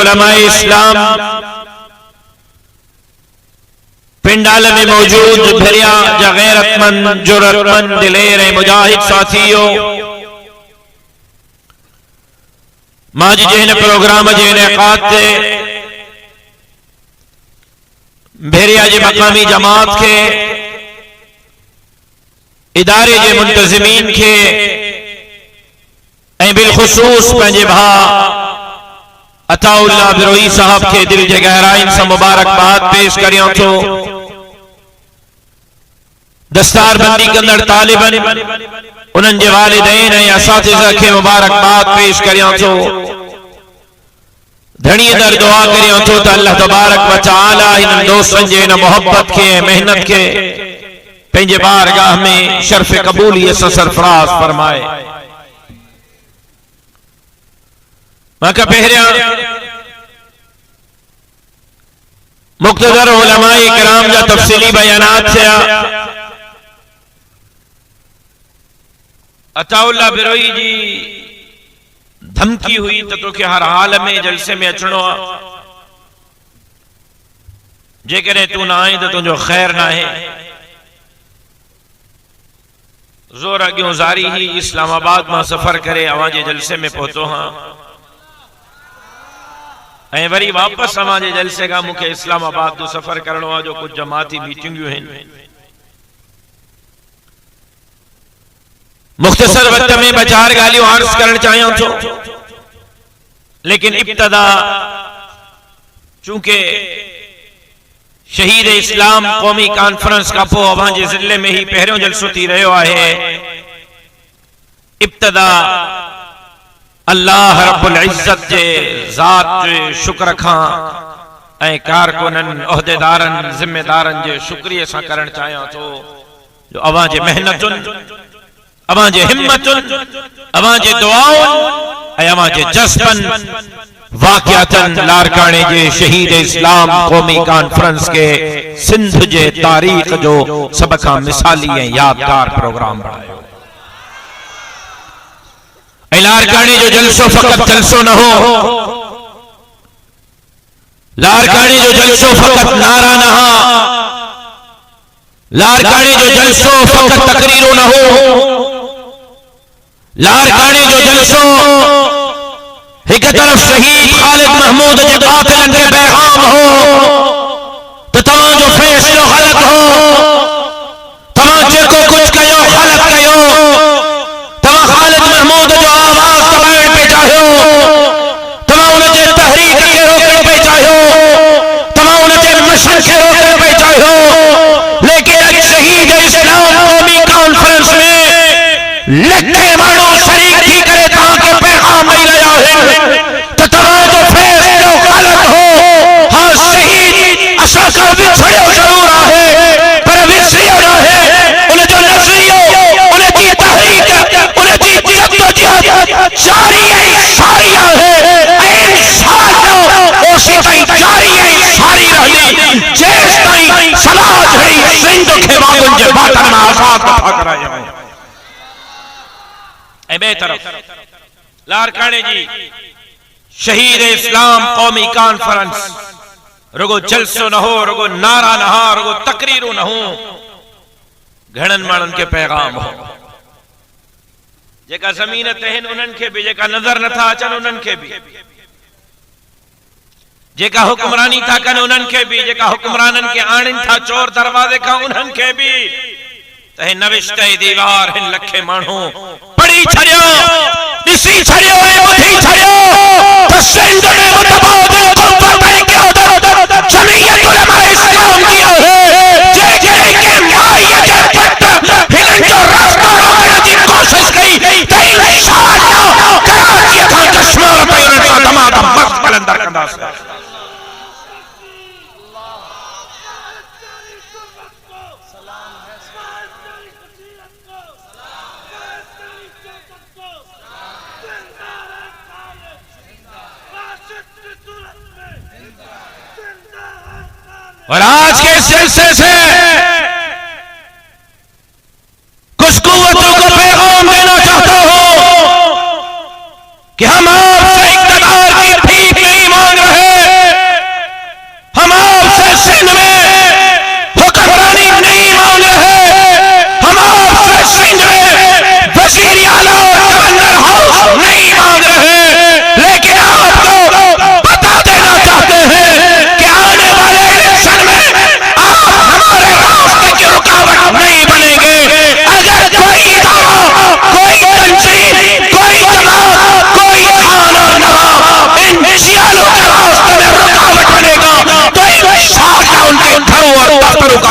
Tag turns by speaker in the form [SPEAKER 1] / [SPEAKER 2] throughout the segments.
[SPEAKER 1] उलमाए इस्लाम, पिंडाल में मौजूद भरिया जा गैरतमंद जुर्रतमंद दिलेर मुजाहिद साथियों, माज जिन प्रोग्राम जे इनेकाद ते भेरिया जी मकामी जमात के इदारे जे मुंतजिमीन के बिलखुसूस पंहिंजे भा अताउल्लाह बिरोई साहब के दिल जे गहराइन से मुबारकबाद पेश करियां थो। दस्तारबंदी कंदड़ तालिबन उन्हनि जे वालिदैन ऐं असातिज़ा के मुबारकबाद पेश करियां थो। धणी दर दुआ करियां थो त अल्लाह तबारक व तआला इन दोस्तन जे इन मोहब्बत के मेहनत के पंहिंजे बारगाह में शर्फ कबूलियत से सरफराज फरमाए। मका पहरिया मुख्तदर उलमाए किराम जा तफसीली बयानात थिया। अताउल्लाह बिरोई जी धमकी हुई तो तोखे हर हाल में जलसे में अचणो आ, जेकॾहिं तू ना आहीं तो तुंहिंजो खैर ना है। जोर अॻियों जारी ही इस्लामाबाद मां सफर करे अवां जे जलसे में पहुतो हाँ ऐं वरी वापस अवां जे जलसे का मुखे इस्लामाबाद जो सफर करणो आहे, जो कुछ जमाती मीटिंगूं हैं। मुख्तसर वक्त में बचार गालियों अर्ज करण चाहियां थो, लेकिन इब्तदा चूंकि शहीद इस्लाम कौमी कॉन्फ्रेंस का पो अवां जे जिले में ही पहिरियों जलसो थी रहियो आहे, इब्तदा अल्लाह रब्बुल इज्जत जे ज़ात जे शुक्र खां ऐं कारकुनन उहदेदारन जिम्मेदारन जे शुक्रिया सां करण चाहियां थो, जो अवां जे मेहनतुन, अवां जे हिम्मतुन, अवां जे दुआउन ऐं अवां जे जज्बन वाक़िअतन लारकाने जे शहीद इस्लाम कौमी कॉन्फ्रेंस के सिंध जे तारीख़ जो सब खां मिसाली ऐं यादगार प्रोग्राम रहियो। लारकाने जो जलसो फकत जलसो न हो, लारकाने जो जलसो फकत नारा न हो, लारकाने जो जलसो फकत तकरीरो न हो, लारकाने जो जलसो एक तरफ शहीद खालिद महमूद के कातिलन के पैगाम हो तो तमाम जो फैसलो गलत हो, तमाम जेको कुछ कयो गलत कयो, तमाम खालिद महमूद जो आवाज दबाइण पे चाहियो, तमाम उनजे तहरीक के रोकण पे चाहियो, तमाम उनजे मशर के रोकण पे चाहियो, लेकिन अज शहीद इस्लाम कौमी कॉन्फ्रेंस में लखे माण्हू शरीक थी करे तव्हांखे पैगाम ॾेई रहिया आहिनि त तव्हां जो फ़ैसिलो ग़लत हो। हाँ, शहीद असां खां विछड़ियो ज़रूर आहे, पर विसरियो न आहे। उनजो नज़रियो, उनजी तहरीक, उनजी जद्दोजहद जारी ऐं सारी आहे ऐं इंशाअल्लाह ओसी ताईं जारी ऐं सारी रहंदी जेसि ताईं सलाह जहिड़ी सिंध खे वागुनि जे बाटन मां आज़ाद नथा करायूं। बे तरफ लारकाने जी शहीद इस्लाम कौमी कॉन्फ्रेंस रुगो जलसो न हो, रुगो नारा न हो, रुगो तकरीरू न हो, घणन मानन के पैगाम हो। जेका जमीन ते हिन उन्हनि खे भी, जेका नजर नथा अचन उन्हनि खे भी, जेका हुक्मरानी था कन उन्हनि खे भी, जेका हुक्मरानन के आणिन था चोर दरवाजे खां उन्हनि खे भी, त हिन नविश्त दीवार हिन लखे माण्हू पढ़ी छड़ियो, ॾिसी छड़ियो ऐं ॿुधी छड़ियो त सिंध में मुतबादिल क़ुव्वत ऐं क़यादत जमीयत उलमाए इस्लाम की आहे, जेकॾहिं के माईअ जे पट हिननि जो रास्तो रोकण जी कोशिश कई त इंशाअल्लाह कराचीअ खां कश्मीर ताईं उन्हनि सां दमादम मस्त कलंदर कंदासीं। और आज के सिलसिले से कुछ कुव्वतों को पैगाम देना चाहता हूं कि हम आपसे इक़्तिदार की भीख नहीं मांग रहे,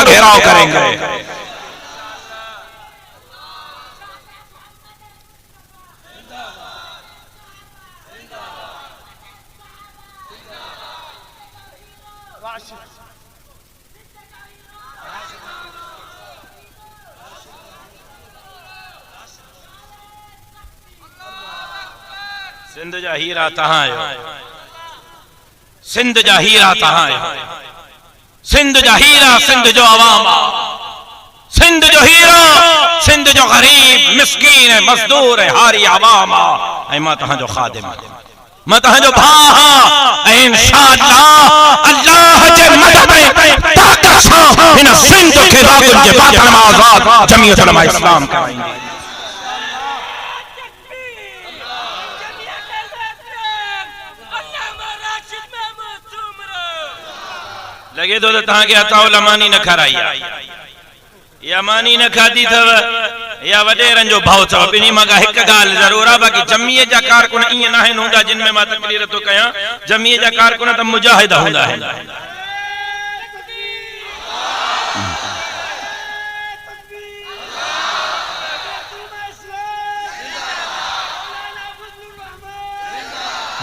[SPEAKER 1] घेराव करेंगे। सिंध जा हीरा तहां आयो, सिंध जा हीरा तहां आयो, सिंध जा हीरा सिंध जो अवाम, सिंध जो हीरा सिंध जो गरीब मिस्कीन है मजदूर है हारी अवाम है। मां तहां जो खादिम, मां तहां जो भाउ ऐं इंशाअल्लाह अल्लाह जे मदद में ताकत सां हिन सिंध खे रागुनि जे बातन मां आज़ाद जमीयत उलमा इस्लाम कराईंदी। लगे तो तहां के अताउल अमानी न खाराई या मानी न खाधी थव या वडेरन जो भाव थव। बिनी मां का एक गाल जरूर है बाकी जमीयत जा कारकुन इए ना हुंदा जिन में मां तकरीर तो कया। जमीयत जा कारकुन त मुजाहिद हुंदा है।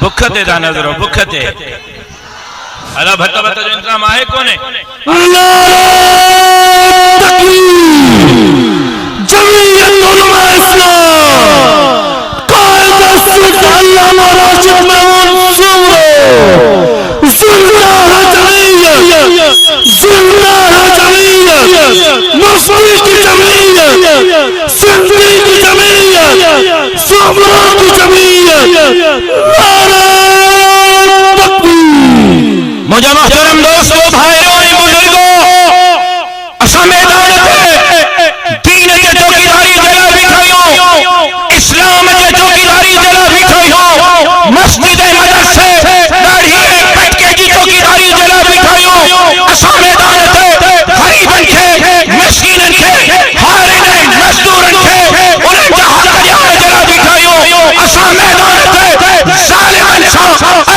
[SPEAKER 1] भुख ते ता नजरो भुख ते अला भत्ता भत्ता जो इंतजाम आहे कोने।
[SPEAKER 2] जमीयत उलमा इस्लाम कायद अस्सद अल्लामा राशिद महमूद सुमरो जिंदा है जमीयत, जिंदा है जमीयत, मुफ्ती की जमीयत, सिंधी की जमीयत, सुमरो की जमीयत।
[SPEAKER 1] मुझे मोहतरम दोस्तों भाइयों बुजुर्गों असा मैदान पे दीन के चौकीदारी जला बिठायो, इस्लाम के चौकीदारी जला बिठायो, मस्जिद मदरसे दाढ़ी पटके की चौकीदारी जला बिठायो। असा मैदान पे गरीबन के मिस्कीनन के हारिन मजदूरन के उन्हें जहां जला बिठायो। असा मैदान पे जालिमन सा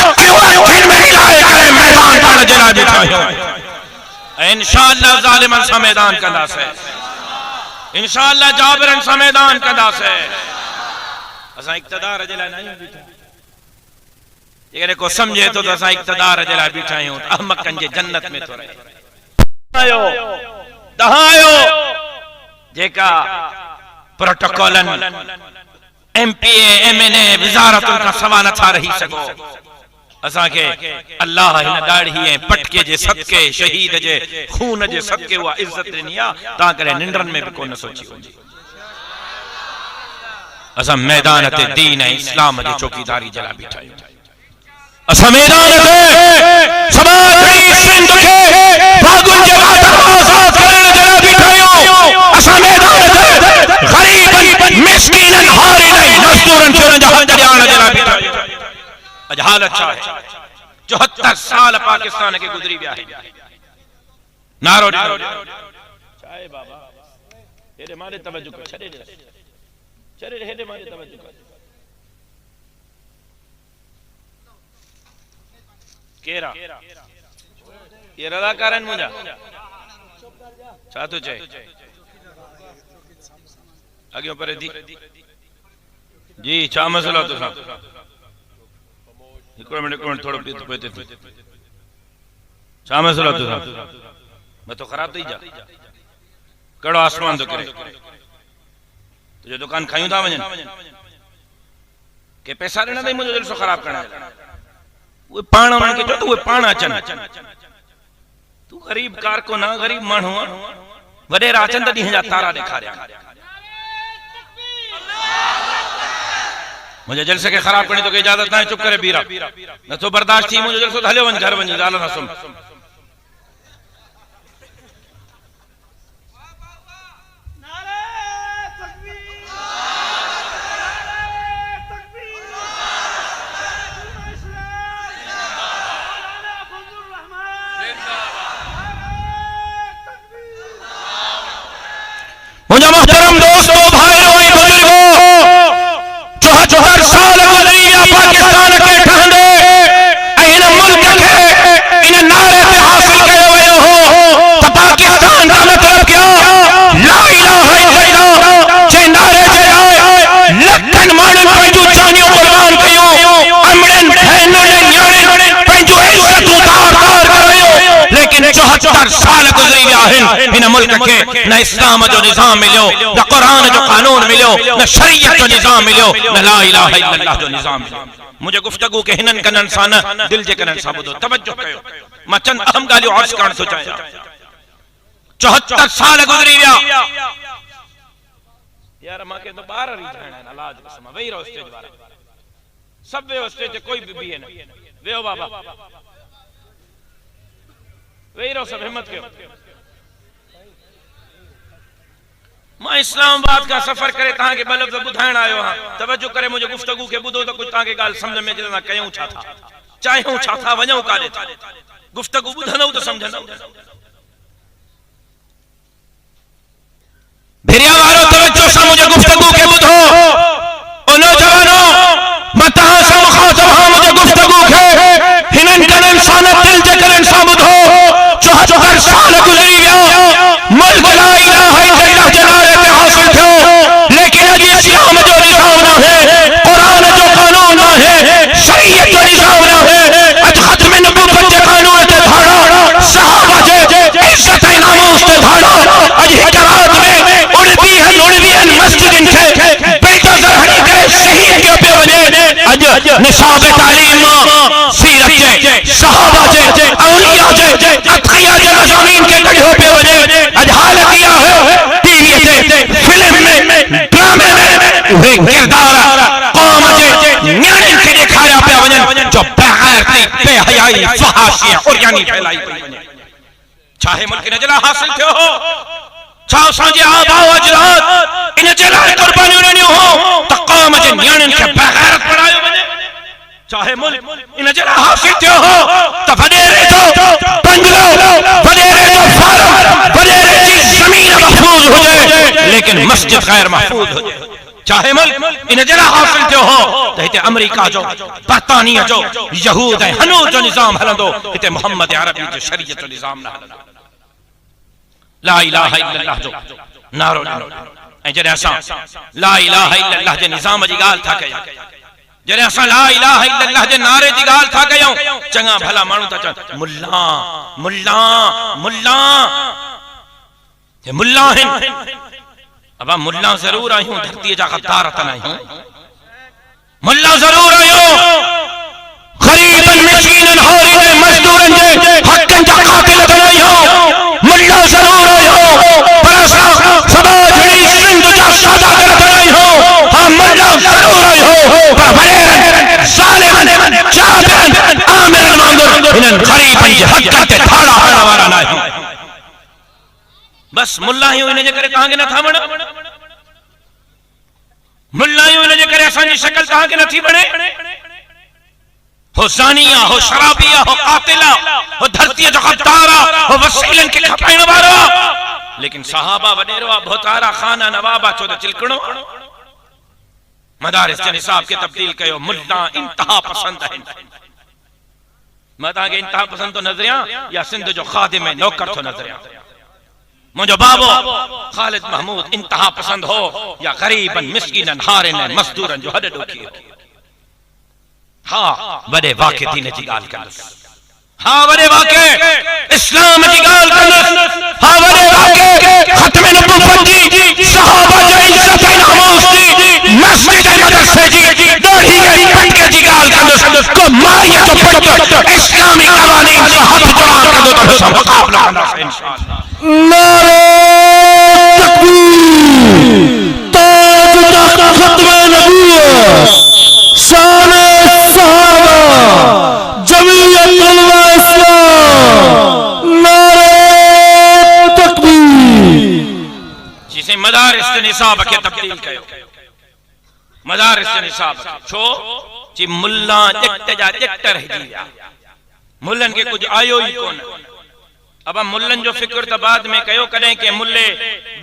[SPEAKER 1] अक्युअन में हिलाए करे मैदान पर जला बिठायो। इंशाअल्लाह जालिमन सा मैदान कंदास है, इंशाअल्लाह जाबिरन सा मैदान कंदास है। असा इक़्तिदार जे लाइ नहीं बीठा, जेकॾहिं को समझे तो असा इक़्तिदार जे लाइ बीठा आहियूं त अहमकन जे जन्नत में थो रहे। आयो तहां आयो जेका प्रोटोकॉलन एमपीए एमएनए वज़ारतुन का सवा नथा रही सको। असा के अल्लाह हिन दाढ़ी ऐं पटके जे सदके शहीद जे खून जे सदके उहा इज्जत ॾिनी आहे ता करे निंडरन में भी कोन सोची वञे। असा मैदान ते दीन ऐं इस्लाम जी चौकीदारी जला बीठा आहियूं। असा मैदान ते समाज सिंध खे भागुन जे वातन आज़ाद करण जला बीठा आहियूं। असा मैदान ते गरीबन मिस्कीनन हारिन मजदूरन खे उन्हनि जा हक़ ॾियारण जला बीठा आहियूं। अज हालत छा है 74 साल पाकिस्तान के गुजरी विया है। नारो चाहे बाबा हेडे मारे तवज्जो कर छड़े हेडे मारे तवज्जो कर। केरा ये रज़ाकारन मुंजा छा तो चए अगे पर दी जी छा मसलो तो सा एक मिनट थोड़ा पेते छा मसलो तो मैं तो खराब थी जा कड़ो आसमान तो करे तुझे दुकान खायूं था वजन के पैसा देना नहीं मुझे जलसो खराब करना वो पाण उन्हनि खे चो तो वो पाण अचन। तू गरीब कारको ना गरीब माण्हू वडेरा अचन त ॾींहं जा तारा ॾेखारिया। मुझे जलसे के खराब करने तो के इजाजत ना है। चुप करे बीरा न तो बर्दाश्त थी मुझे जलसो हले वन घर वनी ज़ाल ना सुन। मुझे मोहतरम दोस्तों भाइयों बुजुर्गों 74 साल गुज़री विया पाकिस्तान के ठहंदे इन मुल्क के इन नारे आहिनि हिन मुल्क खे न इस्लाम जो निज़ाम मिलियो, न क़ुरान जो कानून मिलियो, न शरीयत जो निज़ाम मिलियो, न ला इलाहा इल्लल्लाह जो निज़ाम मिलियो। मुझे गुफ्तगू के हिनन कनन सां न दिल जे कनन सां ॿुधो, तवज्जो कयो। मां चंद अहम ॻाल्हियूं अर्ज़ करण थो चाहियां। 74 साल गुज़री विया यार, मूंखे तो ॿार रीझाइणा आहिनि, अलाह जी कसम। वेही रहो स्टेज वारा, सब वेहो स्टेज ते, कोई भी बीहे न। वेहो बाबा, वेही रहो, सब हिम्मत कयो। मां इस्लामाबाद का सफर करे तव्हांखे ॿ लफ़्ज़ ॿुधाइण आयो आहियां। तवज्जो करे मुंहिंजे गुफ्तगू खे ॿुधो त कुझु तव्हांखे ॻाल्हि सम्झ में अचे त कयूं छा था, चाहियूं छा था, वञूं काॾे था। गुफ्तगू ॿुधंदव त सम्झंदव। भिरिया वारो तवज्जो सां मुंहिंजे गुफ्तगू खे ॿुधो। ओ नौजवानो, मां तव्हां सां मुखातिब आहियां, मुंहिंजे गुफ्तगू खे हिननि कननि सां न दिल जे कननि सां ॿुधो। 74 साल गुज़री विया, मुल्क ला इलाहा इल्लल्लाह जे नारे ते हासिल थियो, लेकिन अॼु इस्लाम जो निज़ाम न है, क़ुरान जो कानून न है, शरीयत जो निज़ाम न है। अॼु ख़त्म नबूवत जे कानून ते धाड़ा, सहाबा जे इज्जत ऐं नामूस ते धाड़ा। अॼु हिक रात में 29 मस्जिदनि खे बेनज़र हणी करे शहीद कयो पियो वञे। अॼु निसाब तालीम सीरत जे, सहाबा जे, औलिया जे, अतक़िया जे मज़ामीन के कढियो पियो वञे। अॼु हाल इहा है, टीवी ते, फिल्म में, ड्रामे में उहे किरदार क़ौम जे न्याणियुनि खे ॾेखारिया पिया वञनि जो बेग़ैरती, बेहयाई, फ़हाशी, उरियानी फैलाई पई वञे। चाहे मुल्क इन जे लाइ हासिल थियो हो, छा असांजे आबाओ अजदाद इन जे लाइ क़ुर्बानियूं ॾिनियूं हो त क़ौम जे न्याणियुनि खे बेग़ैरत बणायो वञे। चाहे मुल्क इन जे लाइ हासिल थियो हो त वॾेरे जो बंगलो, वॾेरे जो फार्म, वॾेरे जी ज़मीन महफूज़ हुजे, लेकिन मस्जिद गैर महफूज़ हुजे। चाहे मुल्क इन जे लाइ हासिल थियो हो त हिते अमेरिका जो, बर्तानिया जो, यहूद ऐं हनूद जो निज़ाम हलंदो, हिते मोहम्मद अरबी जो शरीयत जो निज़ाम न हलंदो। ला इलाहा इल्लल्लाह जो नारो ॾिनो। ऐं जॾहिं असां ला इलाहा इल्लल्लाह जे निज़ाम जी ॻाल्हि था कयूं, जॾहिं असां ला इलाहा इल्लल्लाह जे नारे जी ॻाल्हि था कयूं, चङा भला माण्हू था चवनि मुल्ला मुल्ला मुल्ला, हे मुल्ला आहिनि। अब मुल्ला ज़रूर आहियूं, धरतीअ जा गद्दार त न आहियूं। मुल्ला ज़रूर आहियूं, ग़रीबन मिस्कीनन हारिन मज़दूरन जे हक़नि जा क़ातिल त न आहियूं। मुल्ला ज़रूर आहियूं, पर असां समाज जी सिंध जा सौदागर त न आहियूं। हाँ, मुल्ला ज़रूर आहियूं, पर वॾेरनि, ज़ालिमनि, जाबिरनि, आमिरनि वांगुरु हिननि ग़रीबनि जे हक़ ते थाड़ा हणण वारा न आहियूं। बस मुल्ला आहियूं, इन जे करे तव्हांखे नथा वण। मुल्ला आहियूं, इन जे करे असांजी शक्ल तव्हांखे नथी वणे। हो ज़ानिया, हो शराबिया, हो कातिला, हो धरतीअ जो गद्दारा, हो वसीलनि खे खपाइण वारा। लेकिन सहाबा वॾेरा, भोतारा, खाना, नवाबा छो त चिलकणो। मदारिस जे निसाब खे तब्दील कयो। मुल्ला इंतहा पसंद आहिनि। मां तव्हांखे इंतहा पसंद तो नज़रिया या सिंध जो ख़ादिम नौकर तो नज़रिया। मुझे बाबो खालिद महमूद इंतहा पसंद हो या गरीबन मिस्कीनन हारिन मजदूरन जो हद डोखी हो। हाँ, वडे वाक़े दीन जी गाल कंदुसि। हाँ, वडे वाक़े इस्लाम जी गाल कंदुसि। हाँ, वडे वाक़े खत्म नबूवत जी, सहाबा जी इज्जत ऐं नामूस जी, मस्जिद ऐं मदरसे जी, दाढ़ी ऐं पटके जी गाल कंदुसि। को माईअ जो पुट इस्लामी क़वानीन सां हथ जोड़ा कंदो त असां मुक़ाबिलो कंदासीं इंशाअल्लाह।
[SPEAKER 2] नारे तकबीर, ताज तख्त खत्म नबूवत, शान सहाबा, जमीयत उलमा इस्लाम, नारे तकबीर।
[SPEAKER 1] जिसे मदारिस के निसाब के तब्दील कयो। मदारिस के निसाब छो जी मुल्ला जट जा जट रहिजी विया। मुल्लन के कुछ आयो ही कोन। अब मुल्लन जो फिक्र तो बाद में कयो, कदें के मुल्ले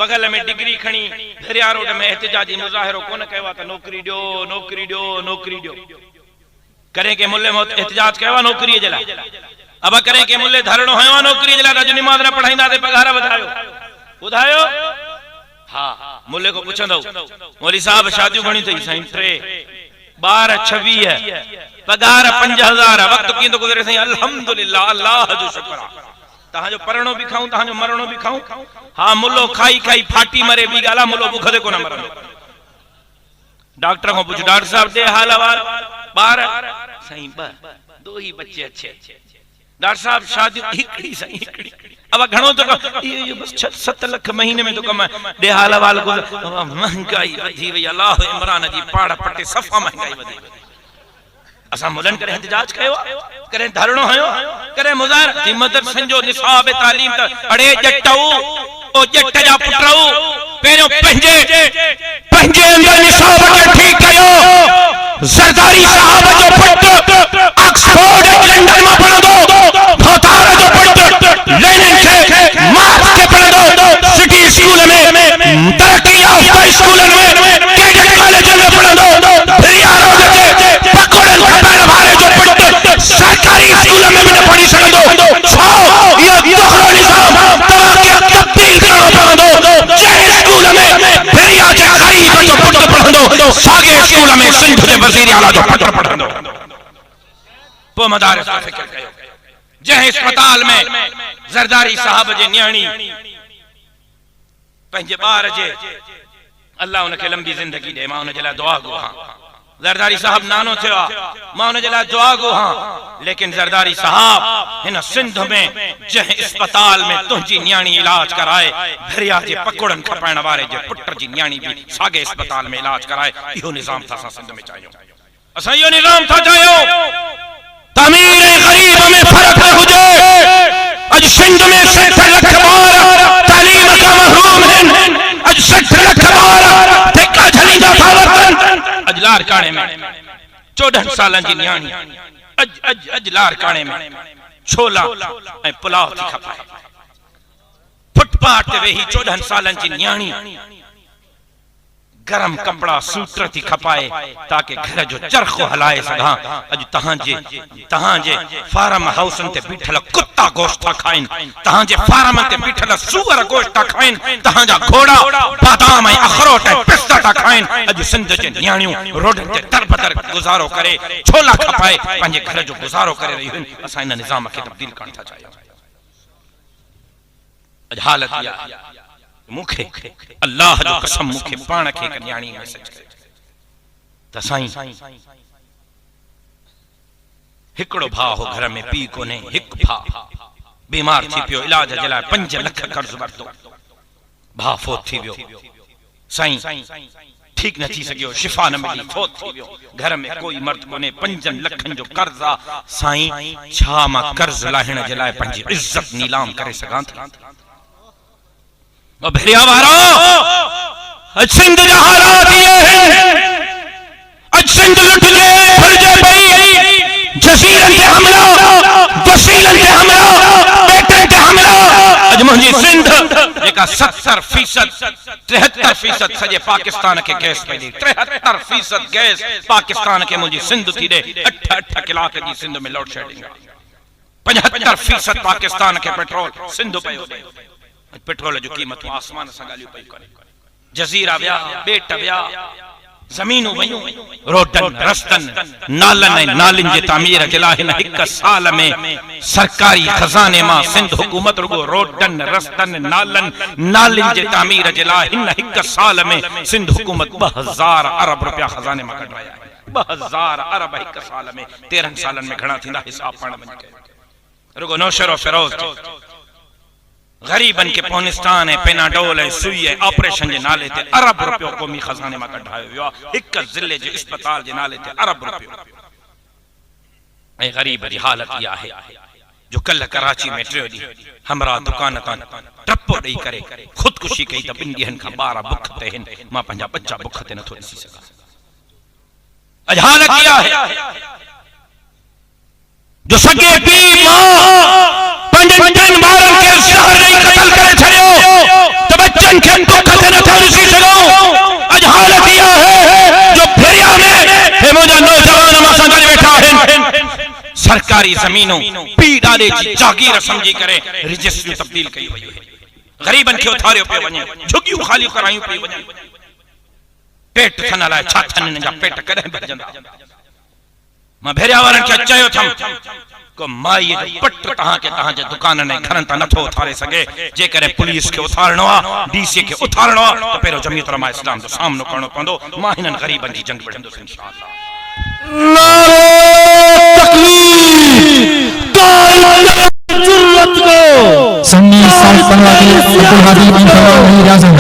[SPEAKER 1] बगल में डिग्री खणी दरिया रोड में एहतिजाजी मुजाहिरो कोन कयो त नौकरी दियो, नौकरी दियो, नौकरी दियो। करें के मुल्ले मौत एहतिजाज कयो नौकरी जे लाइ। अब करें के मुल्ले धरणो हयो नौकरी जे लाइ, अज नमाज न पढ़ाईंदा ते पगार वधायो। ॿुधायो? हाँ, मुल्ले को पुछंदो मौली साहब शादियूं घणी थई? साईं 3, ॿार 26, पगार 5000। वक्त कीअं थो गुज़रे? साईं अल्हम्दुलिल्लाह, अल्लाह जो शुक्र आहे। तहां जो परणो भी खाऊं तहां जो मरणो भी खाऊं। हाँ मुल्लो खाई खाई फाटी मरे भी गाला मुल्लो बुख दे को न मरनो। डॉक्टर को पूछ डॉक्टर साहब दे हाल हवाल 12 सही 2 ही बच्चे अच्छे। डॉक्टर साहब शादी हिकड़ी सही हिकड़ी अब घणो तो ये बस 7 लाख महीने में तो कम दे हाल हवाल को महंगाई वधी वई अल्लाह इमरान जी पाड़ पट्टे सफा महंगाई वधी असा मुलन करे इंतजाज कयो करे धरणो हयो करे मुज़ाहिर हिम्मत संजो निसाब तालीम त अड़े जटऊ ओ जट जा पुटऊ पेरो पंजे अंदर निसाब के ठीक कयो। सरदारी साहब जो पुट ऑक्सफोर्ड लंदन में पढ़ दो भोतार जो पुट लेनिन के मार्क्स के पढ़ दो सिटी स्कूल में तरक्की याफ्ता स्कूल में कैडेट कॉलेज में पढ़ दो फिर यारो के पकड़न खपन वाले जो पुट सरकारी स्कूल में भी पढ़ी सकदो छो ये दोहरो निजाम तवाके तब्दील करो पढ़ दो जय स्कूल में फिर या के गरीब जो पुट पढ़ दो सागे स्कूल में सिंध के वजीर आला जो पुट पढ़ दो पो मदारस का फिक्र कयो। जय अस्पताल में जरदारी साहब जे न्याणी पंहिंजे ॿार जे अल्लाह उनखे लंबी जिंदगी दे मां उन जे लाइ दुआ गो हां। जरदारी साहब नानो थियो मां उन जे लाइ दुआ गो हां। लेकिन जरदारी साहब हिन सिंध में जंहिं अस्पताल में तुंहिंजी न्याणी इलाज कराए भरिया जे पकोड़न खपाइण वारे जे पुट जी न्याणी भी सागे अस्पताल में इलाज कराए इहो निजाम था असां सिंध में चाहियो। असां इहो निजाम था चाहियो। तमीर गरीब में फर्क न हुजे। अज सिंध में 60 लाख ॿार तालीम का महरूम हैं। अज 60 लाख ॿार ठेका झलींदा था वतन। अज लारकाणे में 14 साल जी न्याणी अज लारकाणे में छोला ऐं पुलाव थी खपाए। फुटपाथ ते वेही 14 साल जी न्याणी गरम कपड़ा सूत्र थी खपाए ताकि घर जो चरखो हलाए सघां। अज तहां जे फार्म हाउसन ते बीठल कुत्ता गोश्त था खाइन। तहां जे फार्म ते बीठल सूअर गोश्त था खाइन। तहां जा घोड़ा बादाम ऐं अखरोट ऐं पिस्ता था खाइन। अज सिंध जे न्याणियूं रोडन ते तरबतर गुजारो करे छोला खपाए पंहिंजे घर जो गुजारो करे रहियूं आहिनि। असां इन निज़ाम खे तब्दील करण था चाहियूं। अज हालत इहा मुखे अल्लाह जो कसम मुखे पाण खे न्याणी मैसेज करे त साईं हिकड़ो भाउ हो घर में पी कोने हिक भाउ बीमार थी पियो इलाज जे लाइ 5 लाख कर्ज वरतो भाउ फोत थी वियो। साईं ठीक न थी सकियो शिफा न मिली फोत थी वियो। घर में कोई मर्द कोने 5 लखन जो कर्ज आ। साईं छा मां कर्ज लाहिण जे लाइ पंहिंजी इज्जत नीलाम करे सघां थी? भेड़िया वारो सिंध जा हालात ये हैं। अज सिंध लुट के फरजे पई जसीरन ते हमला वसीलन ते हमला बेटन ते हमला। अज मुंहिंजी सिंध जेका 70% 73% सॼे पाकिस्तान के गैस पई ॾे। 73% गैस पाकिस्तान के मुंहिंजी सिंध थी ॾे। 8 कलाक जी सिंध में लोड शेडिंग। 75% पाकिस्तान के पेट्रोल सिंध पियो ॾे। पेट्रोल जो कीमत आसमान से गालियों पई करे। जजीरा व्या बेट व्या जमीनों वयूं रोडन रस्तन नालन ऐं नालिन जे तामीर जे लाइ हिन 1 साल में सरकारी खजाने मां सिंध हुकूमत रुगो रोडन रस्तन नालन नालिन जे तामीर जे लाइ हिन 1 साल में सिंध हुकूमत 2000 अरब रुपया खजाने मां कढवाया है। 2000 अरब 1 साल में। 13 सालन में घणा थींदा हिसाब पाण वञी करे। रुगो नौशर फिरोज गरीबन के पौनिस्तान है पेनाडोल है सुई है ऑपरेशन जे नाले ते अरब रुपयो क़ौमी खजाने मां कढायो वियो। 1 ज़िले जे अस्पताल जे नाले ते अरब रुपयो। ऐं गरीब जी हालत इहा है जो कल कराची में 3 ॾींहं हमरा दुकान तां टपो ॾेई करे खुदकुशी कई त 2 ॾींहंनि खां 12 बुख ते हिन। मां पंहिंजा बच्चा बुख ते नथो ॾिसी सघां। अॼु हालत इहा है जो सगे पी मां पंजन ॿारनि खे शहर नहीं कतल करे छड़ियो तो बच्चन खे बुख ते नथो ॾिसी सघूं। अॼु हालत इहा है जो फेरिया में हे मुंहिंजा नौजवान मां सां गॾु वेठा आहिनि। सरकारी ज़मीनों पी ॾाॾे जी जागीर समझी करे रजिस्ट्रियूं तब्दील कई वई है। गरीबन खे उथारियो पियो वञे झुगियूं खाली करायूं पई वञनि। पेट थन लाइ छा थन हिन जा पेट कॾहिं भरजंदा। मां भेरिया वारनि खे चयो थम को माई जो पट तहां के तहां जे दुकान ने घरन ता नथो उथारे सके जे करे पुलिस के उथारणो आ डीसी के उथारणो आ तो पहिरो जमीयत उलमा इस्लाम जो सामनो करणो पंदो मां हिनन गरीबन जी जंग विढ़ंदो इंशाअल्लाह
[SPEAKER 2] जुर्रत को सन्नी साल बनवादी अब्दुल हादी बिन फलाह नहीं राज़ है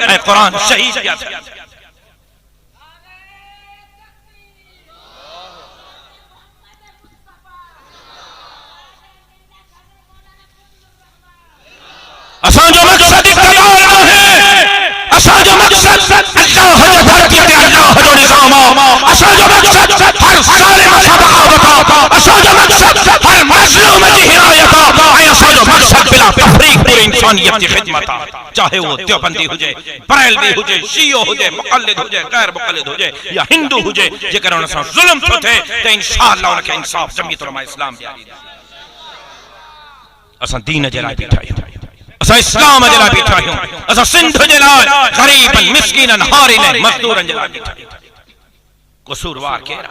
[SPEAKER 2] 03
[SPEAKER 1] कुरान शहीद किया असा जो मकसद इक़्तिदार है असा जो मकसद अल्लाह जो धरती ते अल्लाह जो निज़ाम असा जो मकसद हर ज़ालिम सा बगावत असा जो मकसद हर मज़लूम की हिदायत असा जो मकसद बिला तफरीक पूरी इंसानियत की खिदमत चाहे वो देवबंदी हुजे बरेलवी हुजे शियो हुजे मुक़ल्लिद हुजे गैर मुक़ल्लिद हुजे या हिंदू हुजे जेकर उन सां ज़ुल्म थो थे त इंशाअल्लाह उनके इंसाफ जमीयत उलमा इस्लाम ॾियारी असां दीन जे लाइ बीठा आहियूं असां इस्लाम जे लाइ बीठा आहियूं असां सिंध जे लाइ गरीबन मिस्कीनन हारिन मज़दूरन जे लाइ बीठा आहियूं कसूरवार केरु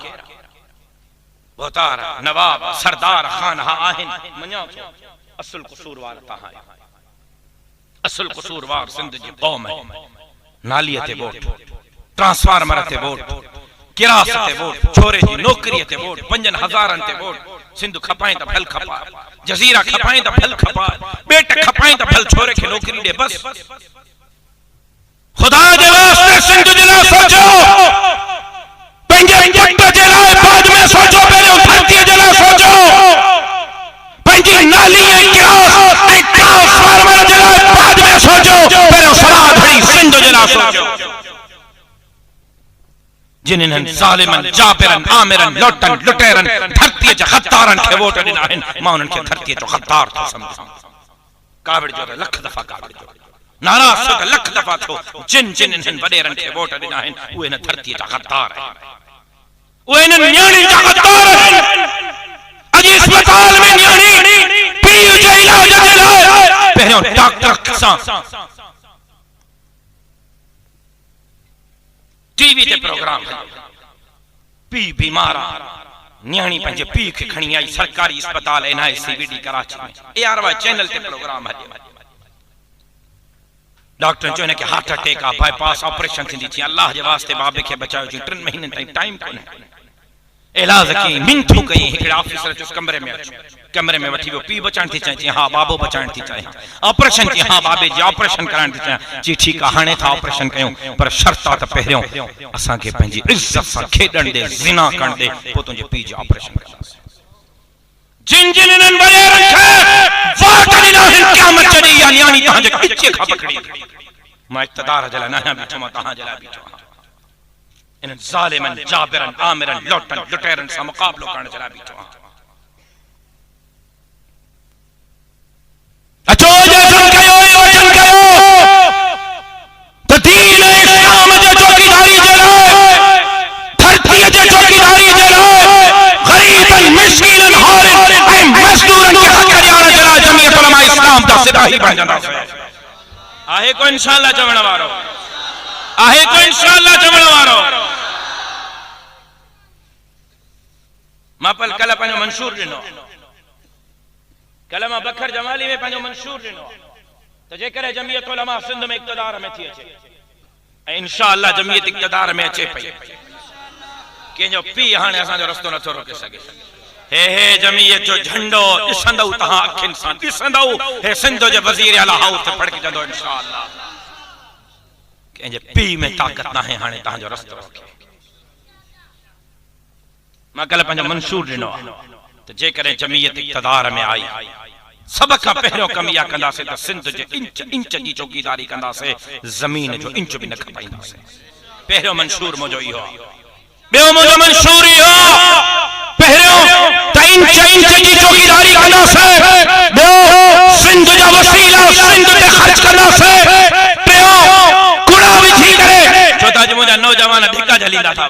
[SPEAKER 1] बोतार नवाब सरदार खानहा आहिनि मञो असुल कसूरवार तहां असल कसूरवार सिंध जी कौम है नालिय ते वोट ट्रांसफार्मर ते वोट किरास ते वोट छोरे जी नौकरी ते वोट 5000 ते वोट सिंध खपाए त फल खपा जजीरा खपाए त फल खपा बेट खपाए त फल छोरे के नौकरी दे बस खुदा दे वास्ते सिंध जे लाइ सोचो पंजे पट जे लाइ बाद में सोचो पहले धरती जे लाइ सोचो पंजी नाली ऐं किरास ऐं ट्रांसफार्मर जे लाइ बाद में सोचो पहले सलाह घड़ी सिंध जे लाइ सोचो जिन्हनि ज़ालिमन जाबिरन आमिरन लोटन लुटेरन धरती जे गद्दारन खे वोट ॾिना आहिनि मां उन्हनि खे धरती जो गद्दार थो सम्झां कावड़ जो लख दफ़ा कावड़ जो नाराज़ थियो लख दफ़ा थियो जिन इन्हनि वॾेरनि खे वोट ॾिना आहिनि उहे हिन धरती जा गद्दार आहिनि उहे हिननि न्याणी जा गद्दार आहिनि अॼु अस्पताल में न्याणी पीउ जे इलाज जे लाइ पहिरियों डॉक्टर सां टीवी ते प्रोग्राम पी बीमार न्याणी पंहिंजे पीउ खे खणी आई सरकारी अस्पताल NICVD कराची में ARY चैनल ते प्रोग्राम हलियो डॉक्टर चयो हिनखे हार्ट अटैक आहे बाईपास ऑपरेशन थींदी थी अल्लाह जे वास्ते बाबे खे बचायो 3 महीननि ताईं टाइम कोन्हे इलाज की मिनथू कई हिकड़े ऑफिसर जो कमरे में वठी वो पी बचाण थी चाहे हां बाबो बचाण थी चाहे ऑपरेशन की हां बाबे जी ऑपरेशन कराण थी चाहे जी ठीक है हाणे था ऑपरेशन कयूं पर शर्त आ त पहिरियों असा के पंहिंजी इज्जत सां खेडण दे जिना करण दे पो तुझे पी जो ऑपरेशन करांस जिन इन्हनि वॾेरनि खे वोट ॾिना आहिनि क़यामत जॾहिं इहा न्याणी तव्हांजे खिचे खां पकड़ी मां इक़्तिदार जे लाइ न आहियां बीठो मां तव्हां जे लाइ बीठो आहियां इन्हनि ज़ालिमन जाबिरन आमिरन लोटन लुटेरन सां मुक़ाबलो करण जे लाइ बीठो आहियां अचो जैसन कयो योजन कयो त दीन इस्लाम जे चौकीदारी जे लाइ धरती जे चौकीदारी जे लाइ गरीबन मिस्कीनन हारिन ऐं मज़दूरन खे हक़ ॾियारण जे लाइ जमीयत उलमा इस्लाम जा सिपाही बणजंदासीं आहे को इंशाअल्लाह चवण वारो आहे को इंशाअल्लाह चवण वारो मां पल कल पंहिंजो मंशूर ॾिनो कल मां बखर जमाली में पंहिंजो मंशूर ॾिनो त जेकर जमीयत उलमा सिंध में इक़्तिदार में थी अचे ऐं इंशाअल्लाह जमीयत इक़्तिदार में अचे पई कंहिंजो पीउ हाणे असांजो रस्तो नथो रोके सघे हे जमीयत जो झंडो ॾिसंदव तव्हां अखियुनि सां ॾिसंदव हे सिंध जे वज़ीर आला हाउस ते फड़कजंदो इंशाअल्लाह कंहिंजे पीउ में ताक़त नाहे हाणे तव्हांजो रस्तो रोके मां कल पंहिंजो मंशूर ॾिनो त जेकर जमीयत इक़्तिदार में आई सब खां पहिरियों कम इहा कंदासीं त सिंध जे इंच जी चौकीदारी कंदासीं ज़मीन जो इंच बि न खपाईंदासीं पहिरियों मंशूर मुंहिंजो इहो ॿियो मुंहिंजो मंशूर इहो पहिरियों त इंच जी चौकीदारी कंदासीं ॿियो सिंध जा वसीला सिंध ते ख़र्च कंदासीं टियों कुड़ा विझी करे छो त अॼु मुंहिंजा नौजवान धिका झलींदा था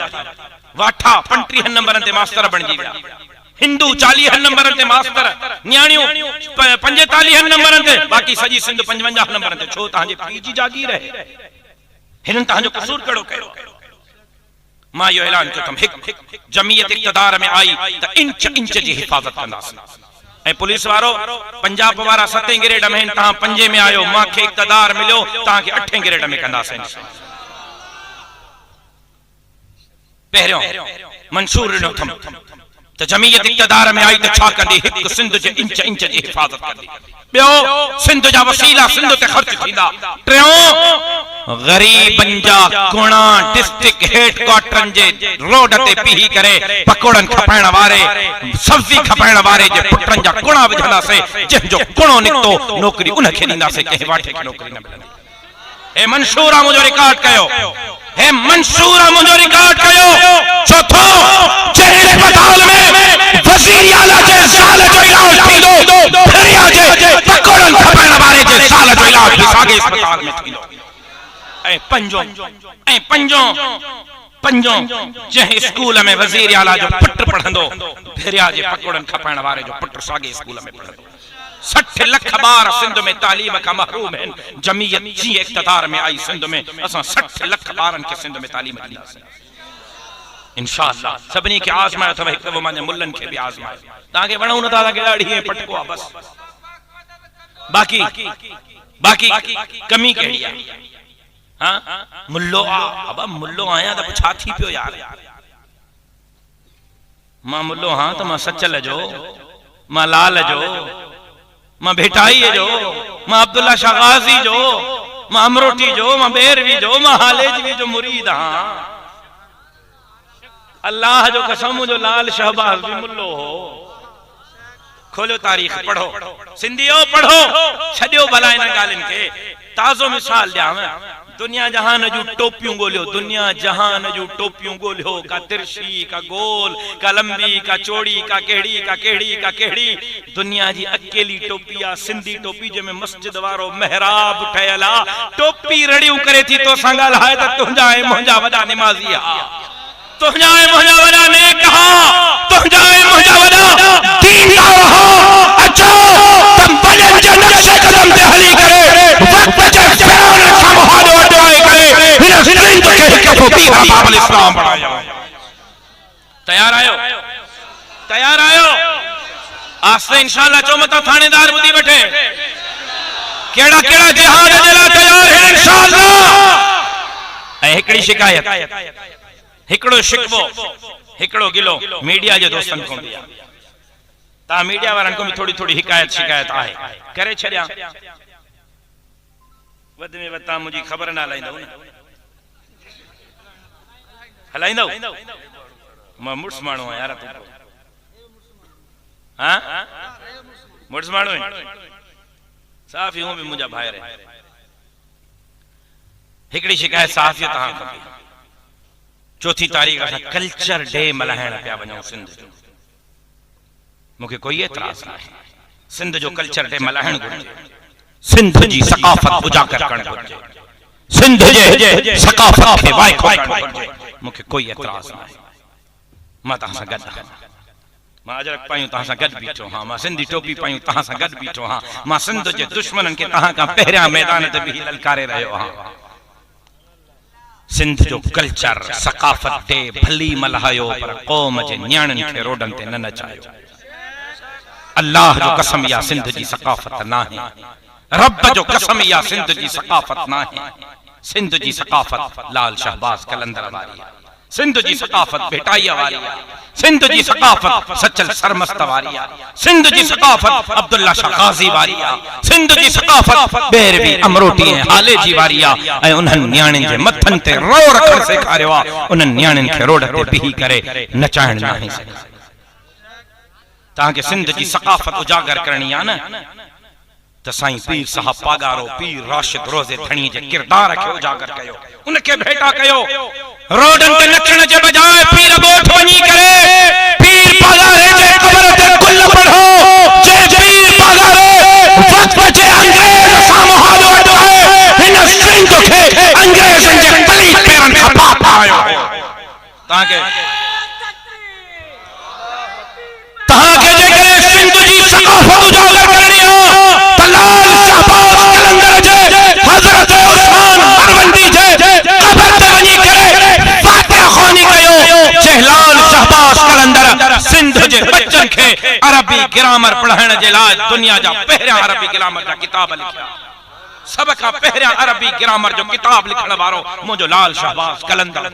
[SPEAKER 1] वाठा 35 नंबरन ते मास्टर बणजी विया, हिंदू 40 नंबरन ते मास्टर, न्याणियों 45 नंबरन ते, बाकी सजी सिंध 55 नंबरन ते। छो तहांजे पीउ जी जागीर है, हिनन तहांजो कसूर कहिड़ो कयो? मां यो ऐलान कयो तम हिक जमीयत इक़्तिदार में आई त इंच इंच जी हिफाजत कंदासीं। ऐं पुलिस वारो पंजाब वारा 7 ग्रेड में, तहां 5 में आयो, मांखे इक़्तिदार मिलियो, तहांखे 8 ग्रेड में कंदासीं। पहिरियों मंशूर ॾिनो थम त जमीयत इक़्तिदार में आई त छा कंदी? हिक सिंध जे इंच इंच जी हिफाजत कंदी। ॿियो सिंध जा वसीला सिंध ते ख़र्च थींदा। टियों गरीबन जा कोणा डिस्ट्रिक्ट हेडक्वार्टरन जे रोड ते पीही करे पकोड़न खपाइण वारे, सब्जी खपाइण वारे जे पुटन जा कोणा विझंदासीं। जंहिंजो कोणो निकतो नौकरी उनखे ॾींदासीं, कंहिं वाठे खे नौकरी न मिलंदी। हे मंशूर आ मुंहिंजो रिकॉर्ड कयो, हे मंशूर आ मुंहिंजो रिकॉर्ड कयो। चौथो जंहिं अस्पताल में वज़ीर आला जे साल जो इलाज थींदो, फिरिया जे पकोड़न खपाइण वारे जे साल जो इलाज भी साॻे अस्पताल में थींदो। ऐं पंजों जंहिं स्कूल में वज़ीर आला जो पुट पढ़ंदो, फिरिया जे पकोड़न खपाइण वारे जो पुट साॻे स्कूल में पढ़ंदो। 60 लाख ॿार सिंध में तालीम खां महरूम आहिनि। जमीयत जीअं इक़्तिदार में आई सिंध में, असां 60 लाख ॿारनि खे सिंध में तालीम ॾींदासीं इंशाअल्लाह। सभिनी खे आज़मायो अथव, हिकु दफ़ो मुंहिंजे मुल्लनि खे बि आज़मायो। तव्हांखे वणूं नथा, तव्हांखे ॾाढी ऐं पटको आहे बस। बाक़ी कमी कहिड़ी आहे? हाँ मुल्लो अब मुल्लो आया तो छा थी पियो यार? मां मुल्लो हाँ तो मां सचल जो, मां लाल जो, मां भेटाई जो, मां अब्दुल्ला शाह गाजी जो, मां अमरोटी जो, मां बेरवी जो, मां हालेजवी जो मुरीद हाँ। अल्लाह जो कसम जो लाल शहबाज भी मुल्लो हो। खोलो तारीख पढ़ो, सिंधियो पढ़ो, छड़ियो भला इन गालिन के। ताज़ो मिसाल ॾियांव, दुनिया जहान जूं टोपियूं ॻोल्हियो, दुनिया जहान जूं टोपियूं ॻोल्हियो, का तिरछी, का गोल, का लंबी, का चौड़ी, का कहिड़ी। दुनिया जी अकेली टोपी आ सिंधी टोपी, जंहिंमें मस्जिद वारो महराब ठहियल आ। टोपी रड़ियूं करे थी तो सां ॻाल्हाए त तुंहिंजा ऐं मुंहिंजा वॾा निमाज़ी आ, तुंहिंजा ऐं मुंहिंजा वॾा नेक हा, तुंहिंजा ऐं मुंहिंजा वॾा दीनदार हा। अचो त वॾनि जे नक्शे कदम ते हली करे वक्त जे फ़िरौन खां मुहादो अॾाए करे हिन सिंध खे हिकु दफ़ो पीरा बाबुल इस्लाम बणायो। तयार आयो? आस्ते इंशाअल्लाह चौमता थानेदार ॿुधी वठे केड़ा जिहाद जे लाइ तयार है इंशाअल्लाह। ऐं हिकड़ी शिकायत, हिकड़ो शिकवो, हिकड़ो गिलो मीडिया जे दोस्तन को दिया। ता मीडिया वारन को भी थोड़ी शिकायत आहे करे छड़िया। वद में वता मुझी खबर ना लाइंदो न हलाइंदो। मां मुर्स माण्हू यार तू हां मुर्स माण्हू साफ़ यूं भी मुझा भाई रहे। हिकड़ी शिकायत साफ़ियत हां खपे। 4 तारीख असां कल्चर डे मल्हाइण पिया वञूं सिंध जो। मूंखे कोई एतराज़ न आहे। सिंध जो कल्चर डे मल्हाइण घुरिजे, सिंध जी सकाफ़त उजागर करण घुरिजे, सिंध जे सकाफ़त खे वाइखो करण घुरिजे। मूंखे कोई एतराज़ न आहे। मां तव्हां सां गॾु आहियां। मां अजरक पायूं तव्हां सां गॾु बीठो हां, मां सिंधी टोपी पायूं तव्हां सां गॾु बीठो हां, मां सिंध जे दुश्मननि खे तव्हां खां पहिरियां मैदान ते बीही ललकारे रहियो हां। सिंध जो कल्चर सकाफ़त डे भली मल्हायो, पर क़ौम जे न्याणनि खे रोडन ते न नचायो। अल्लाह जो कसम या सिंध जी सकाफ़त नाहे, रब जो कसम या सिंध जी सकाफ़त नाहे। सिंध जी सकाफ़त लाल शहबाज कलंदर वारी आहे, सिंध जी सकाफ़त भेटाईअ वारी आहे, सिंध जी सकाफ़त सचल सरमस्त वारी आहे, सिंध जी सकाफ़त अब्दुल्ला शाह गाज़ी वारी आहे, सिंध जी सकाफ़त बेरवी अमरोटी ऐं हालेजी वारी आहे। ऐं उन्हनि न्याणियुनि जे मथनि ते रो रखण सेखारियो आहे। उन्हनि न्याणियुनि खे रोड ते बीही करे नचाइण नाहे सेखारियो। तव्हांखे सिंध जी सकाफ़त उजागर करणी आहे न, त साईं पीर साहब पागारो पीर राशिद रोज़े धणी जे किरदार खे उजागर कयो, उनखे भेटा कयो। रोडन ते नचण जे बजाय पीर ॻोठ वञी करे पीर पागारे जे कबर ते गुल पढ़ो। जे पीर पागारे वक्त जे अंग्रेज सां मुहादो आहे, हिन सिंध खे अंग्रेजनि जे पलीत पेरनि खां पाप आयो। तव्हांखे सन खे अरबी ग्रामर पढ़ण जे लाइ दुनिया जा पहिरियां अरबी ग्रामर जा किताब लिखिया। सब का पहिरियां अरबी ग्रामर जो किताब लिखण वारो मुंहिंजो लाल शाहबाज कलंदर।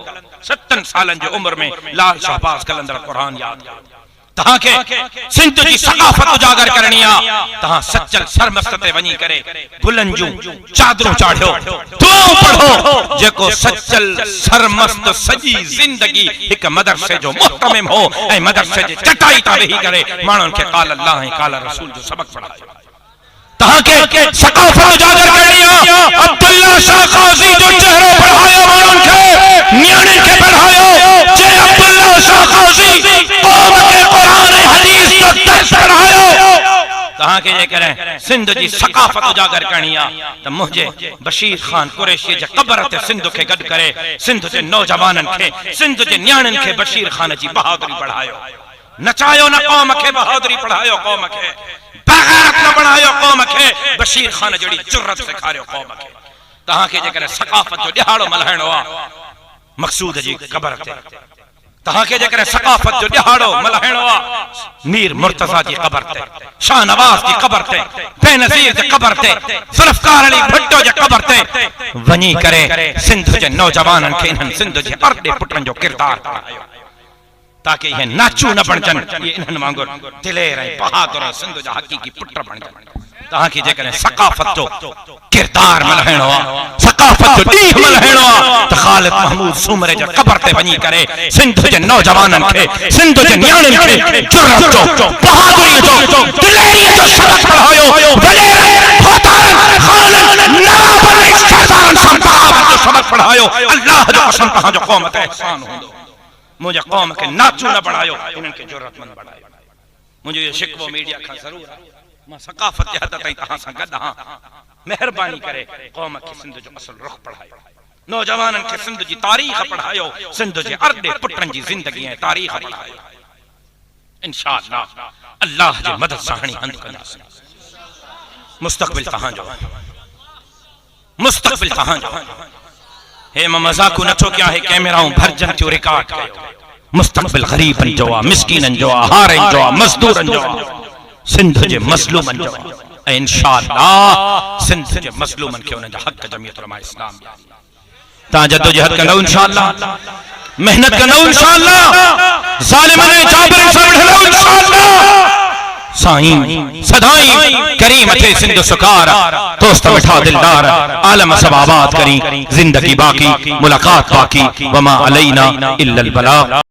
[SPEAKER 1] 7 सालन जी उम्र में लाल शाहबाज कलंदर कुरान याद। तहां के सिंध जी सकाफत उजागर करणी आ। तहां सचल सरमस्त ते वञी करे बुलंद जूं चादरूं चाढ़ियो, दुआऊं पढ़ो। जेको सचल सरमस्त सजी जिंदगी एक मदरसे जो मुहतमिम हो ऐं मदरसे जे चटाई ता वेही करे माण्हुनि खे क़ाल अल्लाह ऐं क़ाल रसूल जो सबक पढ़ायो। तहां के सकाफत उजागर करणी आ। अब्दुल्ला शाह काज़ी जो चेहरो पढ़ायो माण्हुनि खे, न्याणियुनि खे पढ़ायो। जे अब्दुल्ला शाह काज़ी कौम के कुरान ऐं हदीस जो दर्स पढ़ायो। तहां के जे करे सिंध जी सकाफत उजागर करणी आ त मुंहिंजे बशीर खान कुरैशी जे क़ब्र ते सिंध खे गॾु करे सिंध जे नौजवाननि खे, सिंध जे न्याणियुनि खे बशीर खान जी बहादुरी पढ़ायो। नचायो न क़ौम खे, बहादुरी पढ़ायो क़ौम खे। बग़ैरत न बनायो क़ौम खे, बशीर खान जड़ी जुर्रत सेखारियो क़ौम खे। तहां के जे करे सकाफत जो ॾिहाड़ो मल्हाइणो आ मक़सूद जी क़ब्र ते। तहां के जे करे सकाफत जो ॾिहाड़ो मल्हाइणो आ मीर मुर्तज़ा जी क़ब्र ते, शाह नवाज़ जी क़ब्र ते, बेनज़ीर जी क़ब्र ते, ज़ुल्फ़कार अली भुट्टो जी क़ब्र ते वञी करे सिंध जे नौजवाननि खे इन्हनि सिंध जे अर्दे पुटनि जो किरदार पढ़ायो ताकि ये नाचू न बणजन, ये इन्हनि वांगुर दिलेर ऐं बहादुर सिंध जा हक़ीक़ी पुट बणजन। तहां खे जे करे सकाफत जो किरदार मल्हाइणो आ, सकाफत जो ॾींहुं मल्हाइणो आ त ख़ालिद महमूद सूमरे जे क़ब्र ते वञी करे सिंध जे नौजवाननि खे, सिंध जे न्याणियुनि खे जुर्रत जो, बहादुरी जो, दिलेरी जो सबक पढ़ायो। वलेर खोतारन खानन नवाबन ऐं शहजादन संतावन जो सबक पढ़ायो। अल्लाह जो कसम तहां जो क़ौम ते एहसान हूंदो। मुझे कौम के नाचू न बनायो, इन्हनि खे ज़रूरतमंद बनायो। मुझे ये शिकवो मीडिया का जरूर है, मां सकाफत जे हद ताईं तहां सां गॾु आहियां। मेहरबानी करे कौम खे सिंध जो असल रुख पढ़ायो, नौजवाननि खे सिंध जी तारीख़ पढ़ायो, सिंध जे अर्दे पुटनि जी ज़िंदगी ऐं तारीख़ पढ़ायो। इंशाअल्लाह अल्लाह जे मदद सां हणी हंध कंदासीं। मुस्तक़बिल तहां जो, मुस्तक़बिल तहां जो। हे मां मज़ाक़ नथो कयां, हे कैमराऊं भरजन थियो रिकॉर्ड कयो। मुस्तक़बिल ग़रीबनि जो आ, मिस्कीननि जो आ, हारनि जो आ, मज़दूरनि जो आ, सिंध जे मज़लूमनि जो आ। ऐं इंशाअल्लाह सिंध जे मज़लूमनि खे उन्हनि जा हक़ जमीयत उलमा इस्लाम तहां जदोजहद कंदव इंशाअल्लाह, मेहनत कंदव इंशाअल्लाह, ज़ालिमनि ऐं जाबिरनि सां विढ़ंदव इंशाअल्लाह। साईं सदाई करीम थे सिंध सुकार, दोस्त मिठा दिलदार, आलम सब आबाद करी, जिंदगी बाकी, मुलाकात बाकी, वमा अलैना इल्लल बलाग।